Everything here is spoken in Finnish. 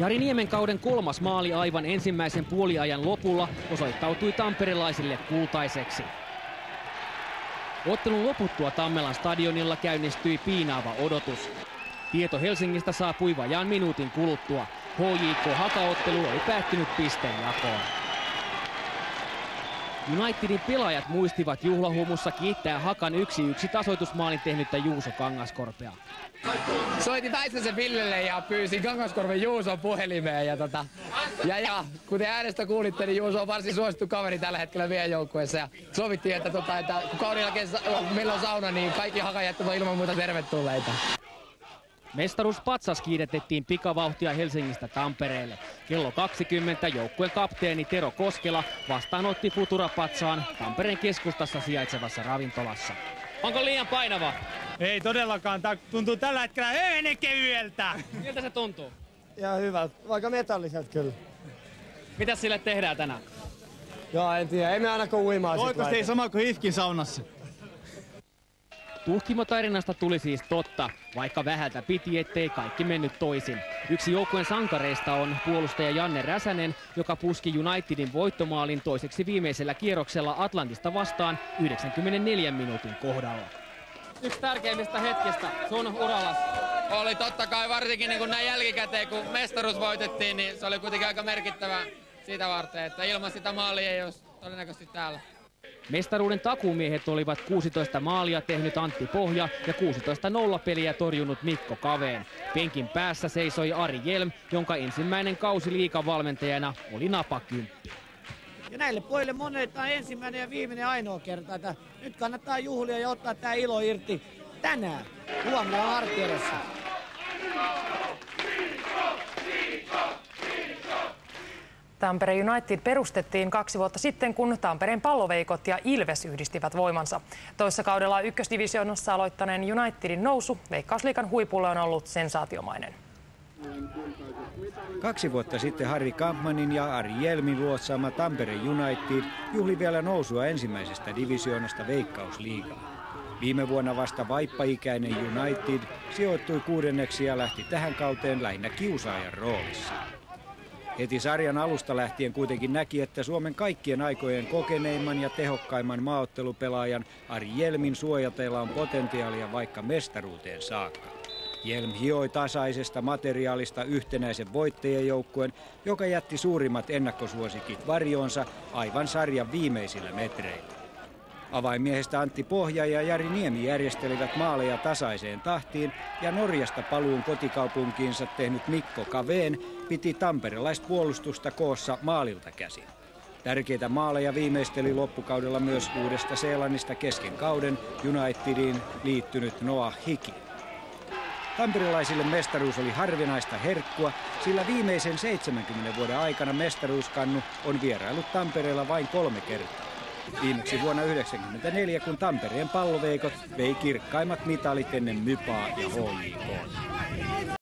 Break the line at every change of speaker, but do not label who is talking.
Jari Niemen kauden 3. maali aivan ensimmäisen puoliajan lopulla osoittautui tamperelaisille kultaiseksi. Ottelun loputtua Tammelan stadionilla käynnistyi piinaava odotus. Tieto Helsingistä saapui vajaan minuutin kuluttua. HJK Haka-ottelu oli päättynyt pisteenjakoon. Unitedin pelaajat muistivat juhlahumussa kiittää Hakan 1-1 tasoitusmaalin tehnyttä Juuso Kangaskorpea.
Soitin Väisäsen Villelle ja pyysin Kangaskorven Juuson puhelimeen. Ja kuten äänestä kuulitte, niin Juuso on varsin suosittu kaveri tällä hetkellä meidän joukkueessa. Ja sovittiin, että kun kauden jälkeen meillä on sauna, niin kaikki Hakajätkät on ilman muuta tervetulleita.
Mestaruuspatsas kiiretettiin pikavauhtia Helsingistä Tampereelle. Kello 20 joukkueen kapteeni Tero Koskela vastaanotti Futura-patsaan Tampereen keskustassa sijaitsevassa ravintolassa. Onko liian painava?
Ei todellakaan. Tämä tuntuu tällä hetkellä hyvin kevyeltä.
Miltä se tuntuu?
Ihan hyvältä. Vaikka metalliset kyllä.
Mitä sille tehdään tänään?
Joo, en tiedä. Ei me ainakaan uimaa sit
Toivottavasti ei sama kuin Hifkin saunassa.
Tuhkimotarinasta tuli siis totta, vaikka vähältä piti, ettei kaikki mennyt toisin. Yksi joukkueen sankareista on puolustaja Janne Räsänen, joka puski Unitedin voittomaalin toiseksi viimeisellä kierroksella Atlantista vastaan 94 minuutin kohdalla. Yksi tärkeimmistä hetkistä sun uralla.
Oli totta kai varsinkin niin kuin näin jälkikäteen, kun mestaruus voitettiin, niin se oli kuitenkin aika merkittävä sitä varten, että ilman sitä maalia ei olisi todennäköisesti täällä.
Mestaruuden takuumiehet olivat 16 maalia tehnyt Antti Pohja ja 16 nollapeliä torjunut Mikko Kaveen. Penkin päässä seisoi Ari Hjelm, jonka ensimmäinen kausi liigavalmentajana oli napakymppi.
Ja näille pojille monelta ensimmäinen ja viimeinen ainoa kerta, että nyt kannattaa juhlia ja ottaa tämä ilo irti tänään. Huomenna on Artti edessä.
Tampere United perustettiin 2 vuotta sitten, kun Tampereen Palloveikot ja Ilves yhdistivät voimansa. Toissa kaudella ykkösdivisioonassa aloittaneen Unitedin nousu Veikkausliigan huipulle on ollut sensaatiomainen.
2 vuotta sitten Harri Kampmanin ja Ari Hjelmin luotsaama Tampere United juhli vielä nousua ensimmäisestä divisioonasta Veikkausliigaan. Viime vuonna vasta vaippaikäinen United sijoittui 6. ja lähti tähän kauteen lähinnä kiusaajan roolissa. Heti sarjan alusta lähtien kuitenkin näki, että Suomen kaikkien aikojen kokeneimman ja tehokkaimman maaottelupelaajan Ari Hjelmin suojateilla on potentiaalia vaikka mestaruuteen saakka. Hjelm hioi tasaisesta materiaalista yhtenäisen voittajajoukkueen, joka jätti suurimmat ennakkosuosikit varjoonsa aivan sarjan viimeisillä metreillä. Avaimiehestä Antti Pohja ja Jari Niemi järjestelivät maaleja tasaiseen tahtiin ja Norjasta paluun kotikaupunkiinsa tehnyt Mikko Kaveen piti tamperelaispuolustusta koossa maalilta käsin. Tärkeitä maaleja viimeisteli loppukaudella myös Uudesta-Seelannista kesken kauden Unitediin liittynyt Noah Hiki. Tamperelaisille mestaruus oli harvinaista herkkua, sillä viimeisen 70 vuoden aikana mestaruuskannu on vierailut Tampereella vain 3 kertaa. Viimeksi vuonna 1994, kun Tampereen Palloveikot vei kirkkaimmat mitalit ennen Mypaa ja HJK.